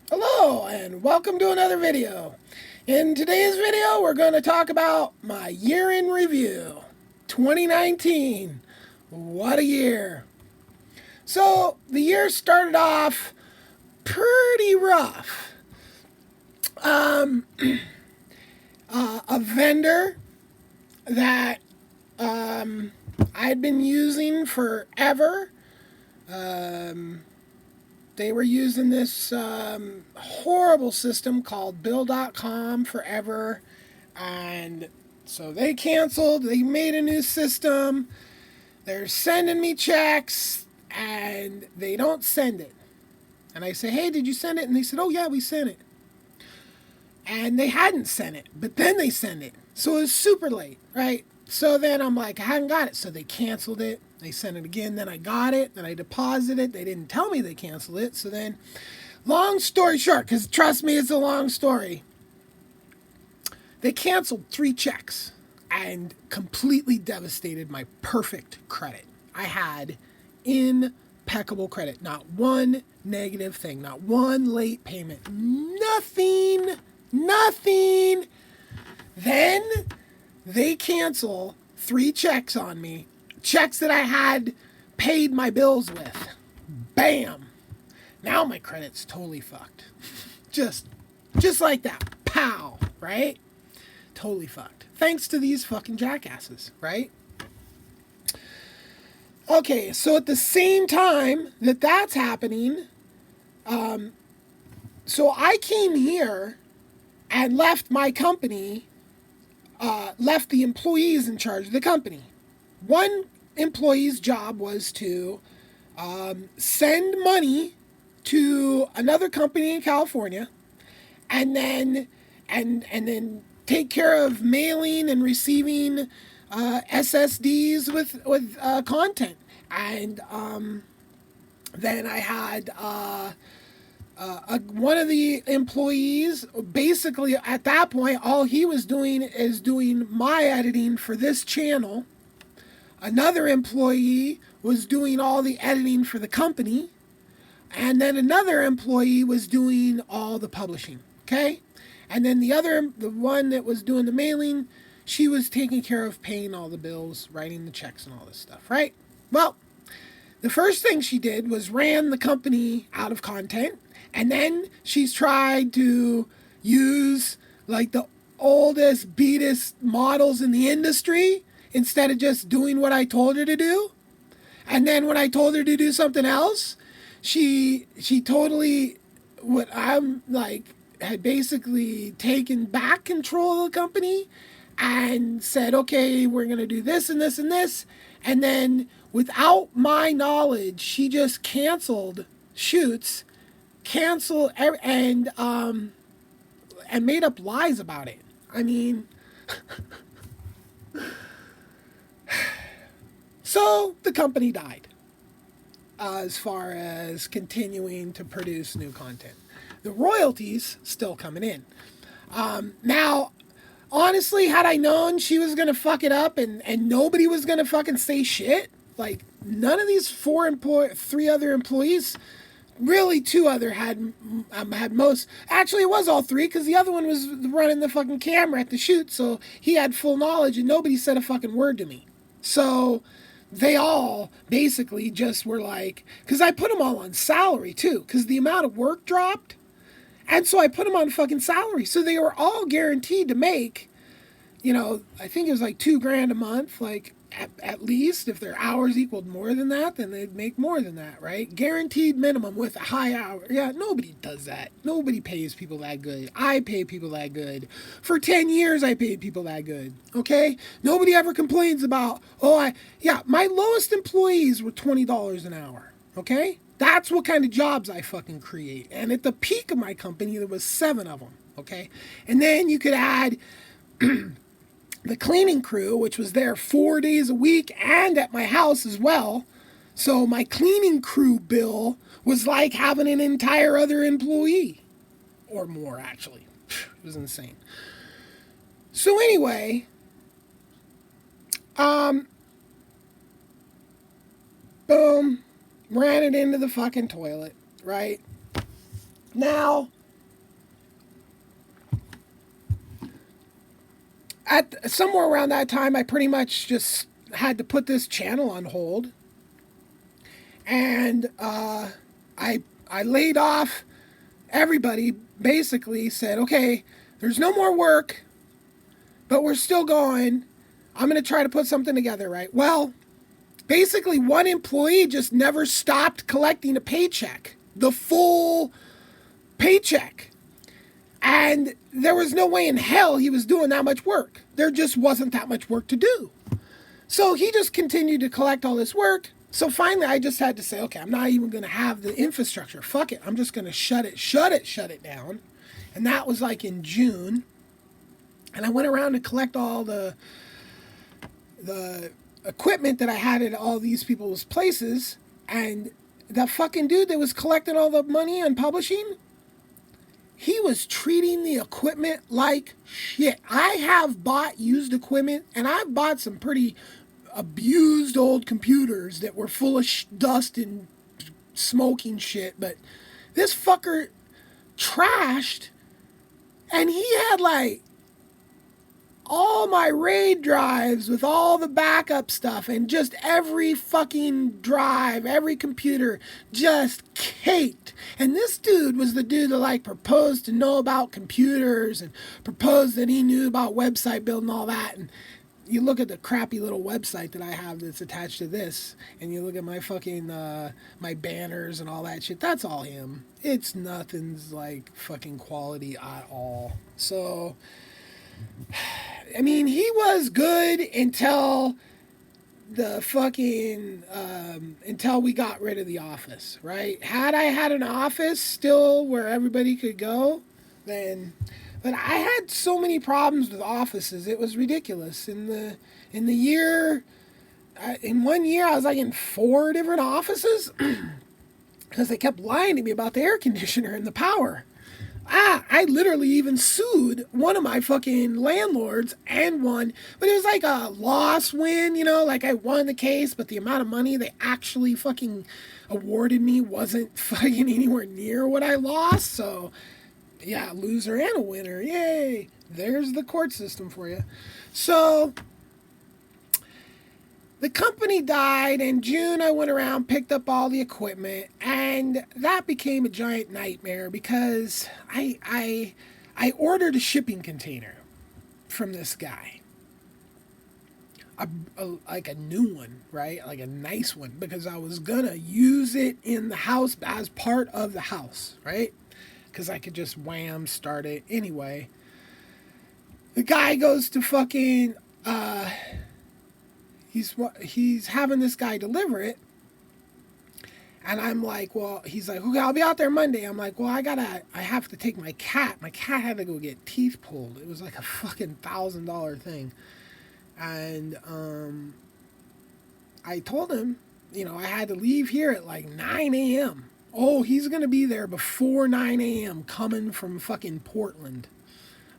Hello and welcome to another video. In today's video, we're going to talk about my year in review. 2019. What a year. So, the year started off pretty rough. Um, a vendor that I'd been using forever. They were using this horrible system called Bill.com forever. And so they canceled. They made a new system. They're sending me checks and they don't send it. And I say, hey, did you send it? And they said, oh, yeah, we sent it. And they hadn't sent it, but then they sent it. So it was super late, right? So then I'm like, I hadn't got it. So they canceled it. They sent it again. Then I got it. Then I deposited it. They didn't tell me they canceled it. So then, long story short, because trust me, it's a long story. They canceled 3 checks and completely devastated my perfect credit. I had impeccable credit. Not one negative thing. Not one late payment. Nothing. Then they cancel 3 checks on me. Checks that I had paid my bills with. Bam. Now my credit's totally fucked. Just like that. Pow. Right? Totally fucked. Thanks to these fucking jackasses, right? Okay, so at the same time that that's happening, so I came here and left my company, left the employees in charge of the company. One employee's job was to send money to another company in California, and then take care of mailing and receiving SSDs with content. And then I had one of the employees, basically at that point, all he was doing is doing my editing for this channel. Another employee was doing all the editing for the company. And then another employee was doing all the publishing. Okay? And then the one that was doing the mailing, she was taking care of paying all the bills, writing the checks and all this stuff, right? Well, the first thing she did was ran the company out of content. And then she's tried to use like the oldest, beatest models in the industry instead of just doing what I told her to do. And then when I told her to do something else, she totally, what I'm like, had basically taken back control of the company and said, okay, we're going to do this and this and this. And then without my knowledge, she just canceled shoots, and made up lies about it. I mean, so the company died as far as continuing to produce new content. The royalties still coming in. Now, honestly, had I known she was going to fuck it up and nobody was going to fucking say shit, like none of these 3 other employees, really 2 other had most. Actually, it was all 3 because the other one was running the fucking camera at the shoot, so he had full knowledge and nobody said a fucking word to me. So they all basically just were like, because I put them all on salary too, because the amount of work dropped. And so I put them on fucking salary. So they were all guaranteed to make, I think it was like $2,000 a month, like at least. If their hours equaled more than that, then they'd make more than that, right? Guaranteed minimum with a high hour. Yeah, nobody does that. Nobody pays people that good. I pay people that good. For 10 years, I paid people that good, okay? Nobody ever complains about, my lowest employees were $20 an hour, okay? That's what kind of jobs I fucking create. And at the peak of my company, there was 7 of them, okay? And then you could add the cleaning crew, which was there 4 days a week and at my house as well. So my cleaning crew bill was like having an entire other employee. Or more, actually. It was insane. So anyway, boom. Ran it into the fucking toilet, right? Now, at somewhere around that time, I pretty much just had to put this channel on hold, and I laid off everybody. Basically, said, okay, there's no more work, but we're still going. I'm going to try to put something together, right? Well, basically, one employee just never stopped collecting a paycheck, the full paycheck. And there was no way in hell he was doing that much work. There just wasn't that much work to do. So he just continued to collect all this work. So finally, I just had to say, okay, I'm not even going to have the infrastructure. Fuck it. I'm just going to shut it down. And that was like in June. And I went around to collect all the equipment that I had at all these people's places. And that fucking dude that was collecting all the money on publishing, he was treating the equipment like shit. I have bought used equipment, and I've bought some pretty abused old computers that were full of dust and smoking shit, but this fucker trashed, and he had like all my RAID drives with all the backup stuff, and just every fucking drive, every computer just caked. And this dude was the dude that like proposed to know about computers and proposed that he knew about website building and all that. And you look at the crappy little website that I have that's attached to this, and you look at my fucking my banners and all that shit, that's all him. It's nothing's like fucking quality at all. So I mean, he was good until the fucking until we got rid of the office, right? Had I had an office still where everybody could go, then, but I had so many problems with offices. It was ridiculous. In the year, in 1 year, I was like in 4 different offices because they kept lying to me about the air conditioner and the power. I literally even sued one of my fucking landlords and won, but it was like a loss win, you know, like I won the case, but the amount of money they actually fucking awarded me wasn't fucking anywhere near what I lost. So yeah, loser and a winner. Yay. There's the court system for you. So the company died. In June, I went around, picked up all the equipment, and that became a giant nightmare because I ordered a shipping container from this guy. Like a new one, right? Like a nice one, because I was gonna use it in the house as part of the house, right? Because I could just wham, start it anyway. The guy goes to fucking he's having this guy deliver it, and I'm like, well, he's like, okay, I'll be out there Monday. I'm like, well, I have to take my cat. My cat had to go get teeth pulled. It was like a fucking $1,000 thing, and I told him, you know, I had to leave here at like 9 a.m. Oh, he's gonna be there before 9 a.m. coming from fucking Portland,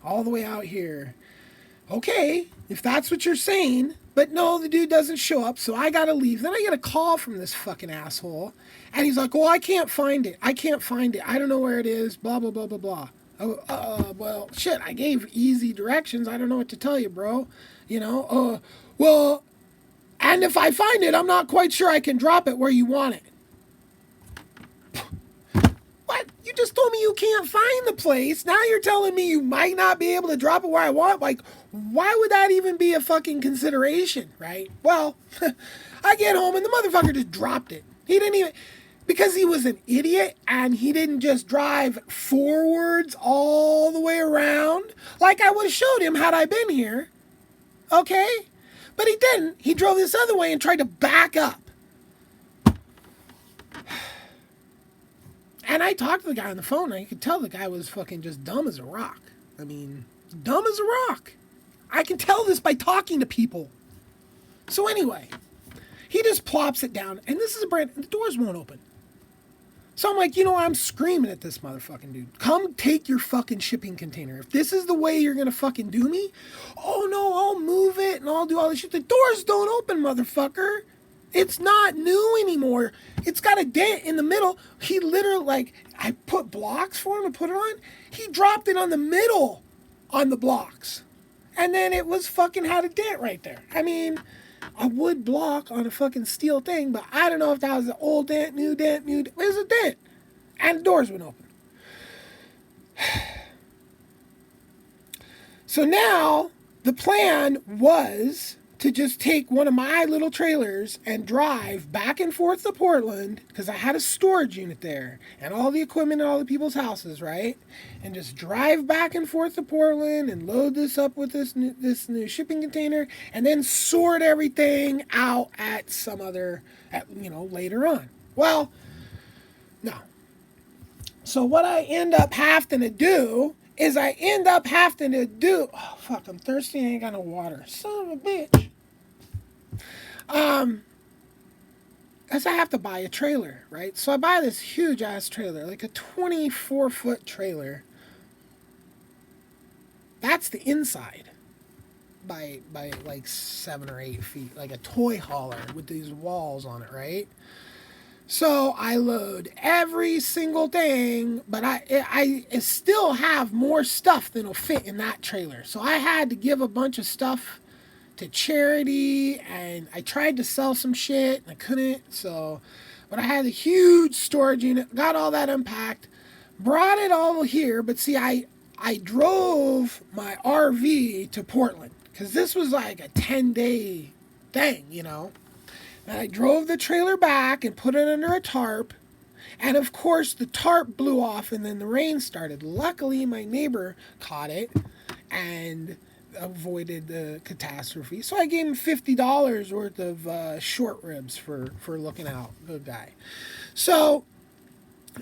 all the way out here. Okay, if that's what you're saying. But no, the dude doesn't show up, so I gotta leave. Then I get a call from this fucking asshole, and he's like, "Oh, I can't find it. I don't know where it is. Blah blah blah blah blah." Oh, well, shit. I gave easy directions. I don't know what to tell you, bro. You know. Well, and if I find it, I'm not quite sure I can drop it where you want it. What? You just told me you can't find the place. Now you're telling me you might not be able to drop it where I want. Like, why would that even be a fucking consideration, right? Well, I get home and the motherfucker just dropped it. He didn't even, because he was an idiot and he didn't just drive forwards all the way around like I would have showed him had I been here. Okay? But he didn't. He drove this other way and tried to back up. And I talked to the guy on the phone, and you could tell the guy was fucking just dumb as a rock. I mean, dumb as a rock. I can tell this by talking to people. So anyway, he just plops it down, and this is the doors won't open. So I'm like, you know, I'm screaming at this motherfucking dude. Come take your fucking shipping container. If this is the way you're gonna fucking do me, oh no, I'll move it and I'll do all this shit. The doors don't open, motherfucker. It's not new anymore. It's got a dent in the middle. He literally, like, I put blocks for him to put it on. He dropped it on the middle on the blocks. and then it was fucking had a dent right there. I mean, a wood block on a fucking steel thing, but I don't know if that was an old dent, new dent, new dent. It was a dent. And the doors went open. So now the plan was to just take one of my little trailers and drive back and forth to Portland, because I had a storage unit there and all the equipment in all the people's houses, right? And just drive back and forth to Portland and load this up with this new shipping container, and then sort everything out at some other, later on. Well, no. So what I end up having to do is oh fuck, I'm thirsty, I ain't got no water. Son of a bitch. As I have to buy a trailer, right? So I buy this huge ass trailer, like a 24-foot trailer. That's the inside by like 7 or 8 feet, like a toy hauler with these walls on it, right? So I load every single thing, but I still have more stuff than will fit in that trailer. So I had to give a bunch of stuff to charity, and I tried to sell some shit and I couldn't. So, but I had a huge storage unit, got all that unpacked, brought it all here. But see, I drove my RV to Portland because this was like a 10-day thing, And I drove the trailer back and put it under a tarp. And of course, the tarp blew off and then the rain started. Luckily, my neighbor caught it and avoided the catastrophe. So I gave him $50 worth of short ribs for looking out. Good guy. So,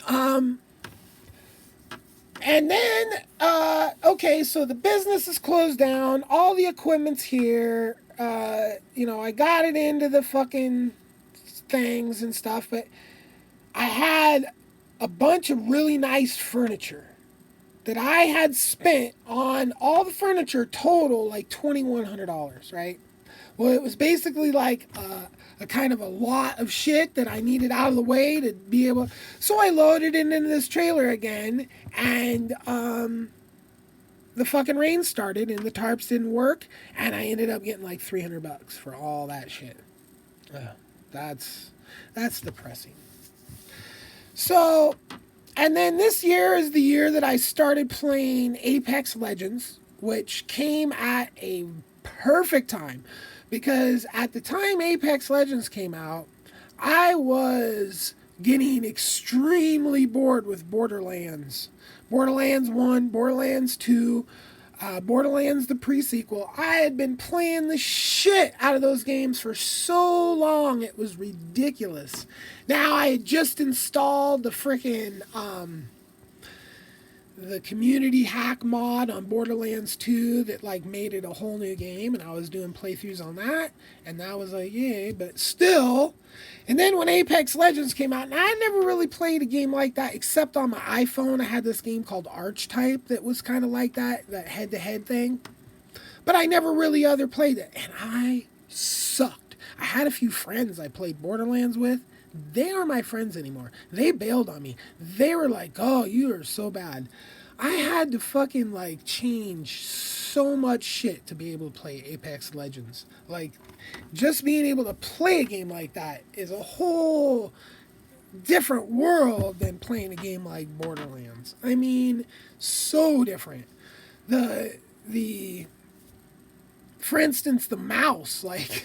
and then, okay, so the business is closed down. All the equipment's here. I got it into the fucking things and stuff, but I had a bunch of really nice furniture that I had spent on all the furniture total like $2,100, right? Well, it was basically like a kind of a lot of shit that I needed out of the way to be able. So I loaded it into this trailer again, and the fucking rain started and the tarps didn't work, and I ended up getting like $300 for all that shit. That's depressing. So, and then this year is the year that I started playing Apex Legends, which came at a perfect time, because at the time Apex Legends came out, I was getting extremely bored with Borderlands. Borderlands 1, Borderlands 2, Borderlands the pre-sequel. I had been playing the shit out of those games for so long, it was ridiculous. Now, I had just installed the frickin' the community hack mod on Borderlands 2 that like made it a whole new game, and I was doing playthroughs on that, and that was like, yay, but still. And then when Apex Legends came out, and I never really played a game like that except on my iPhone. I had this game called Archetype that was kind of like that head-to-head thing, but I never really other played it, and I sucked. I had a few friends I played Borderlands with. They aren't my friends anymore. They bailed on me. They were like, oh, you are so bad. I had to fucking like change so much shit to be able to play Apex Legends. Like, just being able to play a game like that is a whole different world than playing a game like Borderlands. I mean, so different. For instance, the mouse, like...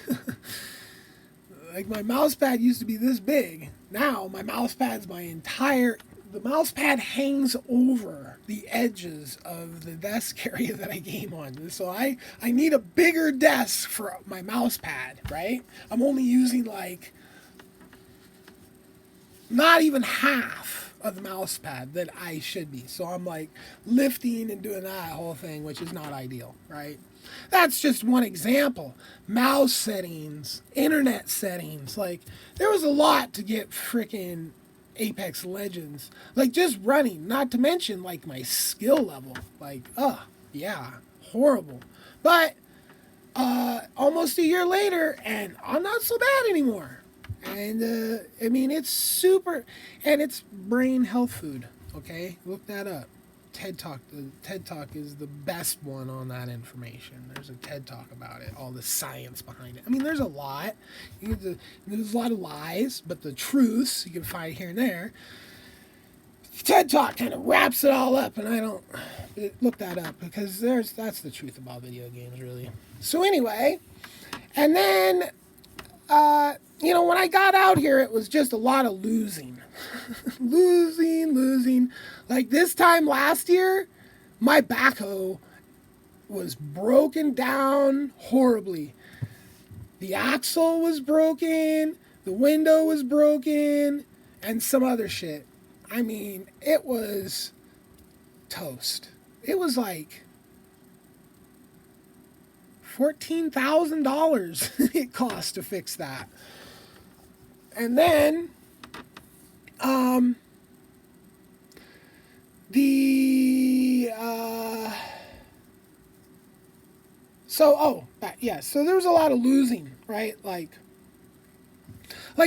Like, my mouse pad used to be this big. Now, my mouse pad's the mouse pad hangs over the edges of the desk area that I game on. So I need a bigger desk for my mouse pad, right? I'm only using, like, not even half of the mouse pad that I should be. So I'm, like, lifting and doing that whole thing, which is not ideal, right? That's just one example. Mouse settings, internet settings. Like, there was a lot to get freaking Apex Legends. Like, just running. Not to mention, like, my skill level. Like, yeah, horrible. But, almost a year later, and I'm not so bad anymore. And, I mean, it's super, and it's brain health food. Okay? Look that up. TED Talk. The TED Talk is the best one on that information. There's a TED Talk about it, all the science behind it. I mean, there's a lot. There's a lot of lies, but the truths you can find here and there. TED Talk kind of wraps it all up, and I don't look that up because that's the truth about video games, really. So anyway, and then when I got out here, it was just a lot of losing. losing. Like this time last year, my backhoe was broken down horribly. The axle was broken, the window was broken, and some other shit. I mean, it was toast. It was like $14,000 it cost to fix that. And then so there was a lot of losing, right? Like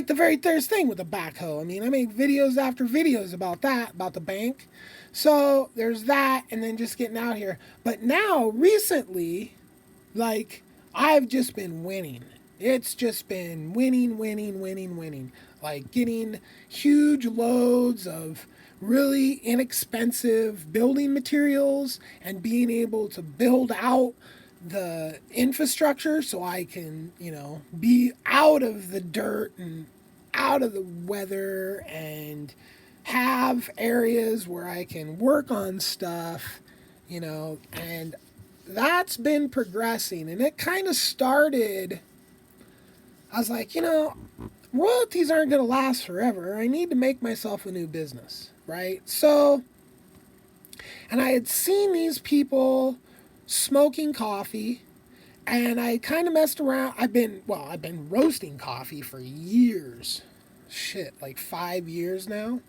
the very first thing with the backhoe. I mean, I make videos after videos about that, about the bank. So there's that, and then just getting out here. But now, recently, like, I've just been winning. It's just been winning. Like, getting huge loads of really inexpensive building materials and being able to build out the infrastructure so I can, be out of the dirt and out of the weather and have areas where I can work on stuff, and that's been progressing. And it kind of started, I was like, royalties aren't going to last forever. I need to make myself a new business, right? So, and I had seen these people smoking coffee, and I kind of messed around. I've been roasting coffee for years. Shit, like 5 years now.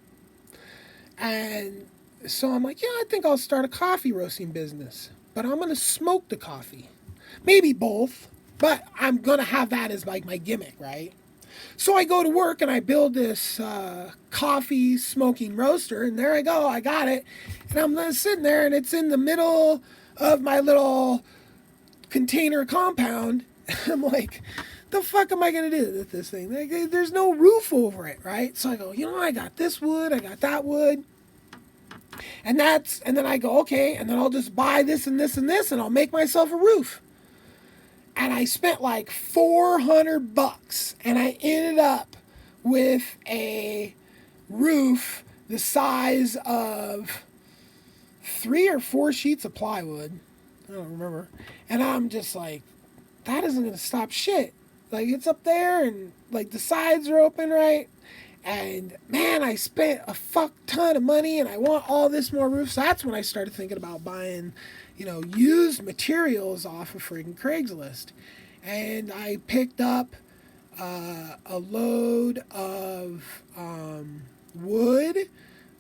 And so I'm like, I think I'll start a coffee roasting business. But I'm going to smoke the coffee. Maybe both, but I'm going to have that as like my gimmick, right? So I go to work and I build this coffee smoking roaster, and there I go, I got it. And I'm sitting there, and it's in the middle of my little container compound. I'm like, the fuck am I going to do with this thing? Like, there's no roof over it, right? So I go, I got this wood, I got that wood. And then I go, okay, and then I'll just buy this and this and this, and I'll make myself a roof. And I spent like $400, and I ended up with a roof the size of 3 or 4 sheets of plywood. I don't remember. And I'm just like, that isn't going to stop shit. Like, it's up there, and like the sides are open, right? And man, I spent a fuck ton of money, and I want all this more roof. So that's when I started thinking about buying, used materials off of freaking Craigslist. And I picked up a load of wood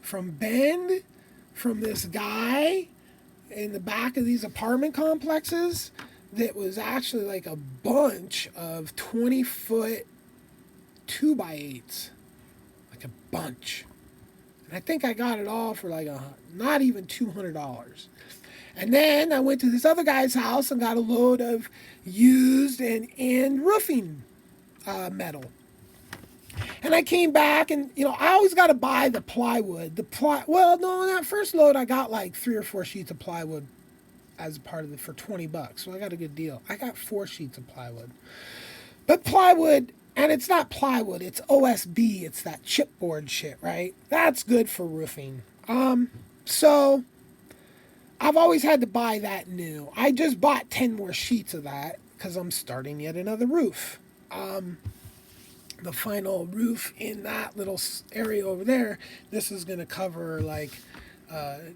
from Bend, from this guy in the back of these apartment complexes, that was actually like a bunch of 20-foot 2x8s. Like a bunch. And I think I got it all for like not even $200. And then I went to this other guy's house and got a load of used and roofing metal. And I came back, and I always got to buy the plywood. On that first load I got like 3 or 4 sheets of plywood as part of it for $20. So I got a good deal. I got 4 sheets of plywood. But plywood, and it's not plywood, it's OSB. It's that chipboard shit, right? That's good for roofing. So I've always had to buy that new. I just bought 10 more sheets of that because I'm starting yet another roof. The final roof in that little area over there, this is going to cover like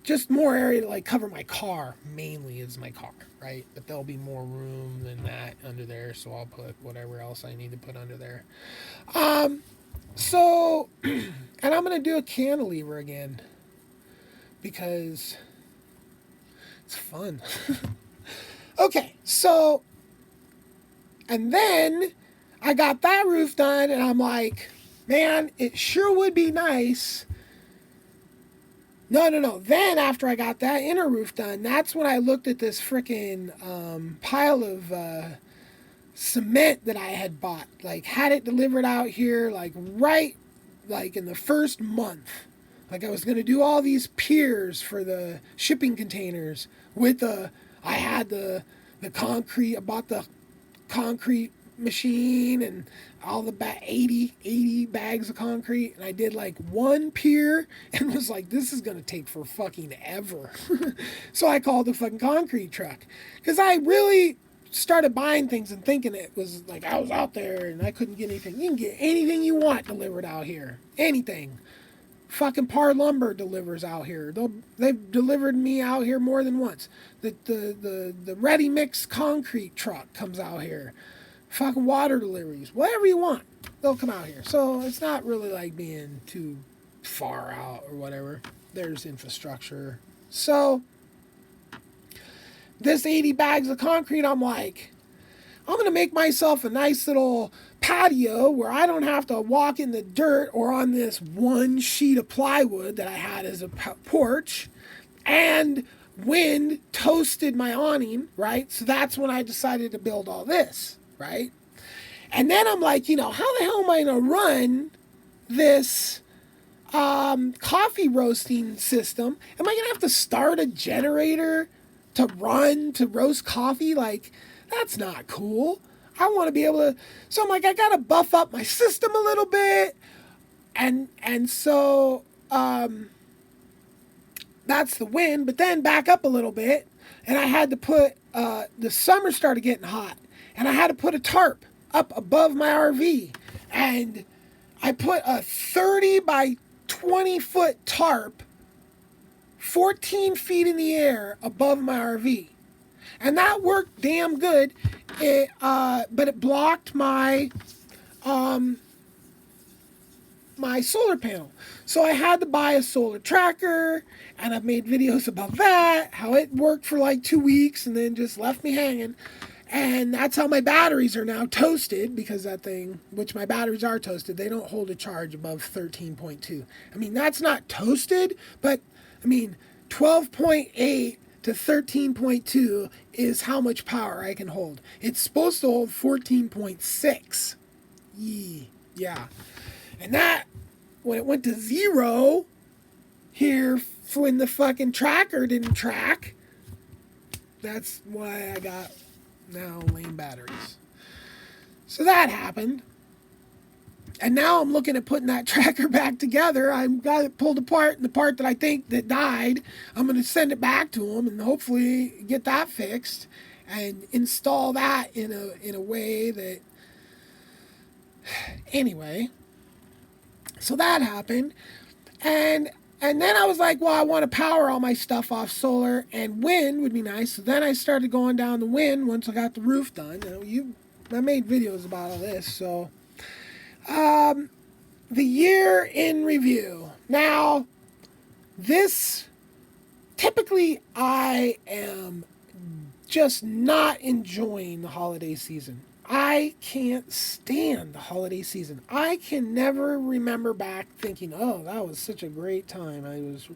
just more area to like cover my car. Mainly is my car, right? But there'll be more room than that under there, so I'll put whatever else I need to put under there. So, and I'm going to do a cantilever again because it's fun. Okay, so, and then I got that roof done, and I'm like, man, it sure would be nice No, no, no. Then after I got that inner roof done, that's when I looked at this freaking pile of cement that I had bought. Like, had it delivered out here, like, right, like, in the first month. Like, I was going to do all these piers for the shipping containers with I had the concrete, I bought the concrete machine and all the 80 bags of concrete, and I did like one pier and was like, this is gonna take for fucking ever. So I called the fucking concrete truck because I really started buying things and thinking it was like I was out there and I couldn't get anything. You can get anything you want delivered out here, anything. Fucking Par Lumber delivers out here. They've delivered me out here more than once. The ready mix concrete truck comes out here. Fucking water deliveries, whatever you want, they'll come out here. So it's not really like being too far out or whatever. There's infrastructure. So this 80 bags of concrete, I'm like, I'm going to make myself a nice little patio where I don't have to walk in the dirt or on this one sheet of plywood that I had as a porch. And wind toasted my awning, right? So that's when I decided to build all this. Right? And then I'm like, how the hell am I going to run this coffee roasting system? Am I going to have to start a generator to roast coffee? Like, that's not cool. I want to be able to. So I'm like, I got to buff up my system a little bit. And so that's the wind. But then back up a little bit. And I had to put, the summer started getting hot. And I had to put a tarp up above my RV. And I put a 30 by 20 foot tarp 14 feet in the air above my RV. And that worked damn good. But it blocked my my solar panel. So I had to buy a solar tracker, and I've made videos about that, how it worked for like 2 weeks and then just left me hanging. And that's how my batteries are now toasted, because that thing, which my batteries are toasted, they don't hold a charge above 13.2. I mean, that's not toasted, but I mean, 12.8 to 13.2 is how much power I can hold. It's supposed to hold 14.6. Yeah. And that, when it went to 0 here, when the fucking tracker didn't track, that's why I got now lame batteries. So that happened. And now I'm looking at putting that tracker back together. I've got it pulled apart, and the part that I think that died, I'm going to send it back to them and hopefully get that fixed and install that in a way that... Anyway, so that happened. And then I was like, well, I want to power all my stuff off solar, and wind would be nice. So then I started going down the wind once I got the roof done. I made videos about all this. So the year in review. Now, typically I am just not enjoying the holiday season. I can't stand the holiday season. I can never remember back thinking, oh, that was such a great time. I was,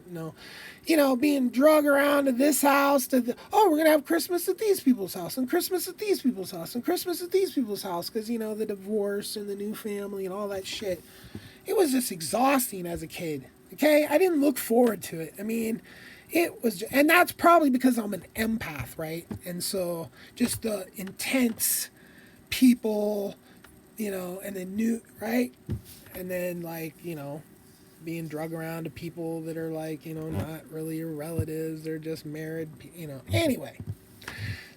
being drug around to this house, we're going to have Christmas at these people's house, and Christmas at these people's house, and Christmas at these people's house, because, the divorce and the new family and all that shit. It was just exhausting as a kid, okay? I didn't look forward to it. I mean, it was, and that's probably because I'm an empath, right? And so just the intense people, and then new, right? And then being drug around to people that are not really your relatives, they're just married, Anyway,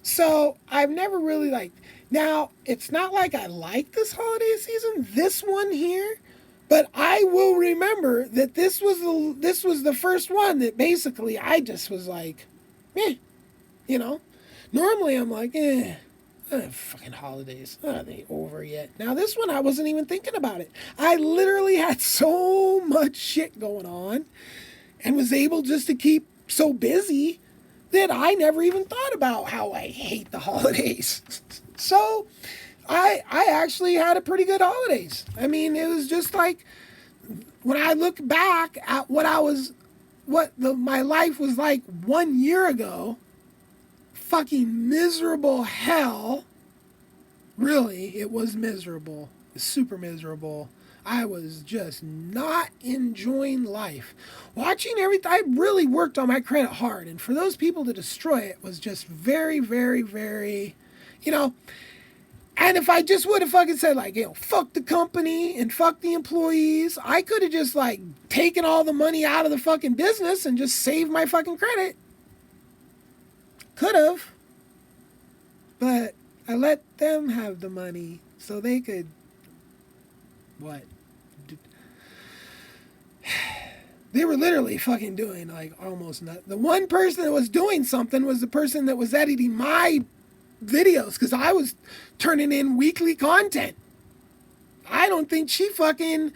so I've never really now it's not like I like this holiday season, this one here, but I will remember that this was the first one that basically I just was like, normally I'm like, fucking holidays. Are they over yet? Now, this one, I wasn't even thinking about it. I literally had so much shit going on and was able just to keep so busy that I never even thought about how I hate the holidays. So, I actually had a pretty good holidays. I mean, it was just like, when I look back at what I was my life was like 1 year ago. Fucking miserable hell. Really, it was miserable. It was super miserable. I was just not enjoying life. Watching everything, I really worked on my credit hard. And for those people to destroy it was just very, very, very, you know. And if I just would have fucking said, like, fuck the company and fuck the employees, I could have just, like, taken all the money out of the fucking business and just saved my fucking credit. Could have. But I let them have the money so they could, what? They were literally fucking doing, like, almost nothing. The one person that was doing something was the person that was editing my videos, because I was turning in weekly content. I don't think she fucking,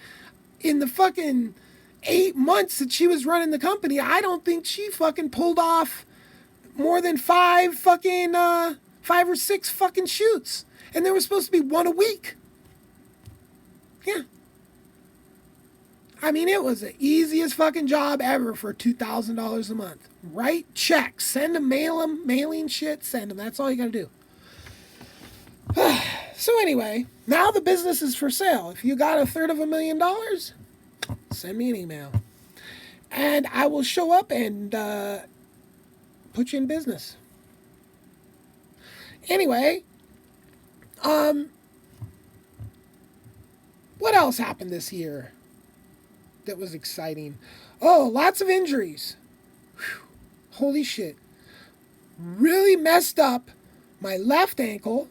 in the fucking 8 months that she was running the company, I don't think she fucking pulled off more than 5 or 6 fucking shoots. And there was supposed to be 1 a week. Yeah. I mean, it was the easiest fucking job ever for $2,000 a month. Write checks, send them, mailing shit, send them. That's all you gotta do. So anyway, now the business is for sale. If you got $350,000, send me an email. And I will show up and put you in business. Anyway, what else happened this year that was exciting? Oh, lots of injuries. Whew. Holy shit. Really messed up my left ankle.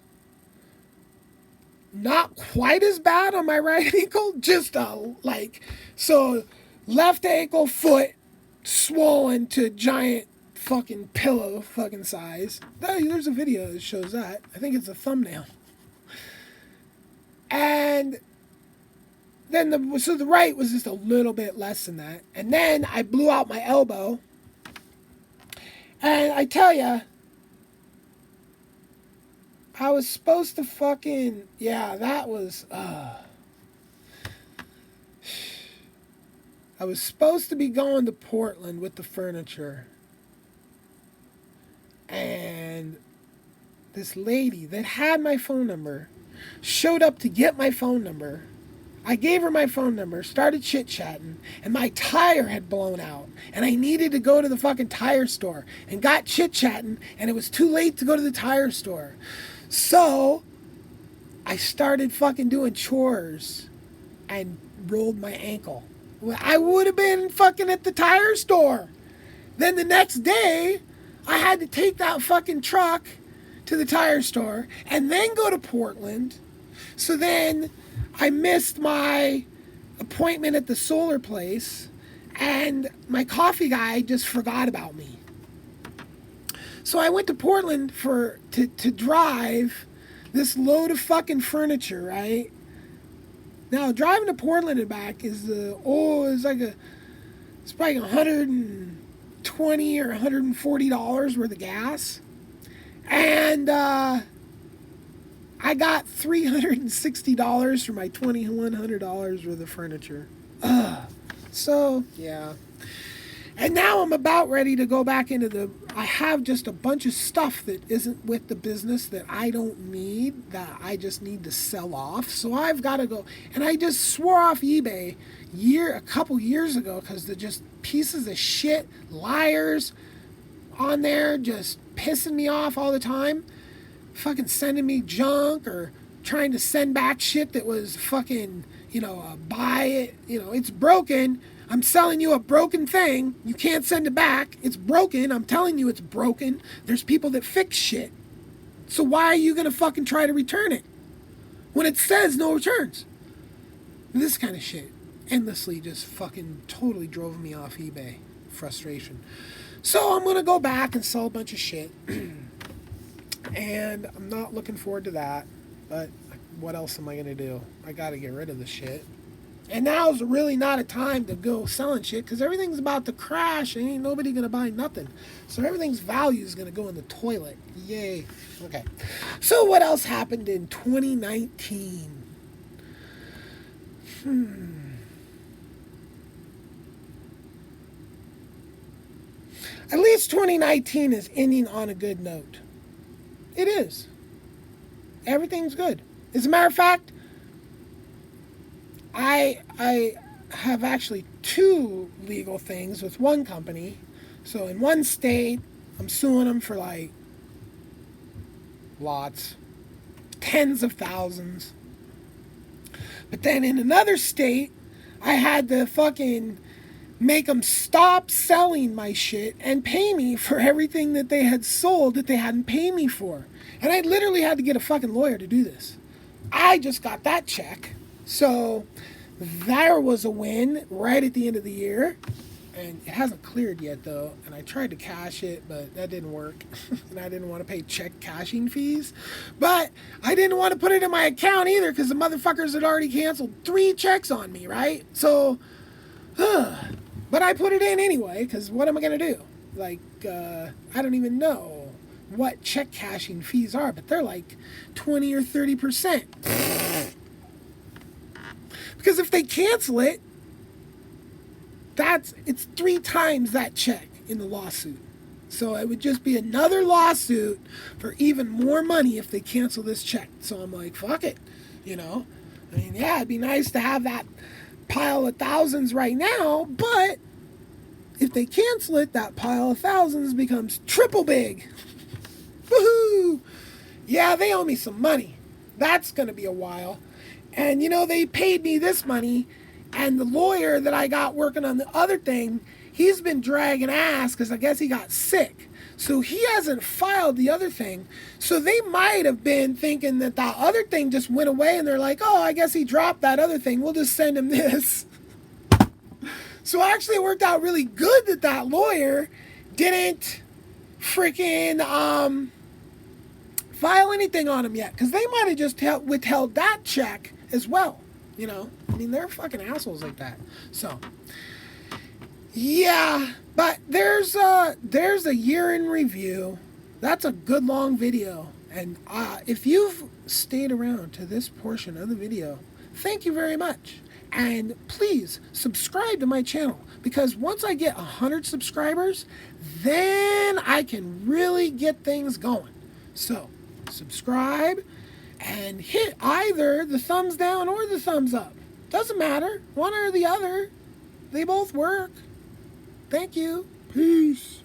Not quite as bad on my right ankle. Just so left ankle, foot, swollen to giant fucking pillow fucking size. There's a video that shows that. I think it's a thumbnail. And then the right was just a little bit less than that. And then I blew out my elbow. And I tell ya, I was supposed to fucking, that was, I was supposed to be going to Portland with the furniture. And this lady that had my phone number showed up to get my phone number. I gave her my phone number, started chit-chatting, and my tire had blown out. And I needed to go to the fucking tire store. And got chit-chatting, and it was too late to go to the tire store. So, I started fucking doing chores and rolled my ankle. I would have been fucking at the tire store. Then the next day, I had to take that fucking truck to the tire store and then go to Portland. So then I missed my appointment at the solar place, and my coffee guy just forgot about me. So I went to Portland to drive this load of fucking furniture, right? Now driving to Portland and back is it's probably $120 or $140 worth of gas. And I got $360 for my $2,100 worth of furniture. So, yeah. And now I'm about ready to go back into I have just a bunch of stuff that isn't with the business that I don't need, that I just need to sell off. So I've got to go. And I just swore off eBay a couple years ago because they're just pieces of shit, liars on there, just pissing me off all the time. Fucking sending me junk or trying to send back shit that was fucking, buy it. It's broken. I'm selling you a broken thing. You can't send it back. It's broken. I'm telling you it's broken. There's people that fix shit. So why are you going to fucking try to return it when it says no returns? This kind of shit endlessly just fucking totally drove me off eBay. Frustration. So I'm going to go back and sell a bunch of shit. And I'm not looking forward to that. But what else am I going to do? I got to get rid of the shit. And now's really not a time to go selling shit because everything's about to crash and ain't nobody going to buy nothing. So everything's value is going to go in the toilet. Yay. Okay. So what else happened in 2019? At least 2019 is ending on a good note. It is. Everything's good. As a matter of fact, I have actually 2 legal things with one company. So in one state, I'm suing them for like lots, tens of thousands. But then in another state, I had to fucking make them stop selling my shit and pay me for everything that they had sold that they hadn't paid me for. And I literally had to get a fucking lawyer to do this. I just got that check. So there was a win right at the end of the year. And it hasn't cleared yet though. And I tried to cash it, but that didn't work. And I didn't want to pay check cashing fees. But I didn't want to put it in my account either because the motherfuckers had already canceled 3 checks on me, right? So, but I put it in anyway because what am I going to do? Like, I don't even know what check cashing fees are, but they're like 20 or 30%. Because if they cancel it, it's 3 times that check in the lawsuit. So it would just be another lawsuit for even more money if they cancel this check. So I'm like, fuck it, you know? I mean, yeah, it'd be nice to have that pile of thousands right now, but if they cancel it, that pile of thousands becomes triple big. Woohoo! Yeah, they owe me some money. That's going to be a while. And, you know, they paid me this money, and the lawyer that I got working on the other thing, he's been dragging ass because I guess he got sick. So he hasn't filed the other thing. So they might have been thinking that that other thing just went away, and they're like, oh, I guess he dropped that other thing. We'll just send him this. So actually it worked out really good that that lawyer didn't freaking file anything on him yet. Because they might have just withheld that check as well. You know, I mean, they're fucking assholes like that. So, yeah, but there's a year in review. That's a good long video. And if you've stayed around to this portion of the video, thank you very much. And please subscribe to my channel because once I get 100 subscribers, then I can really get things going. So, subscribe. And hit either the thumbs down or the thumbs up. Doesn't matter. One or the other. They both work. Thank you. Peace.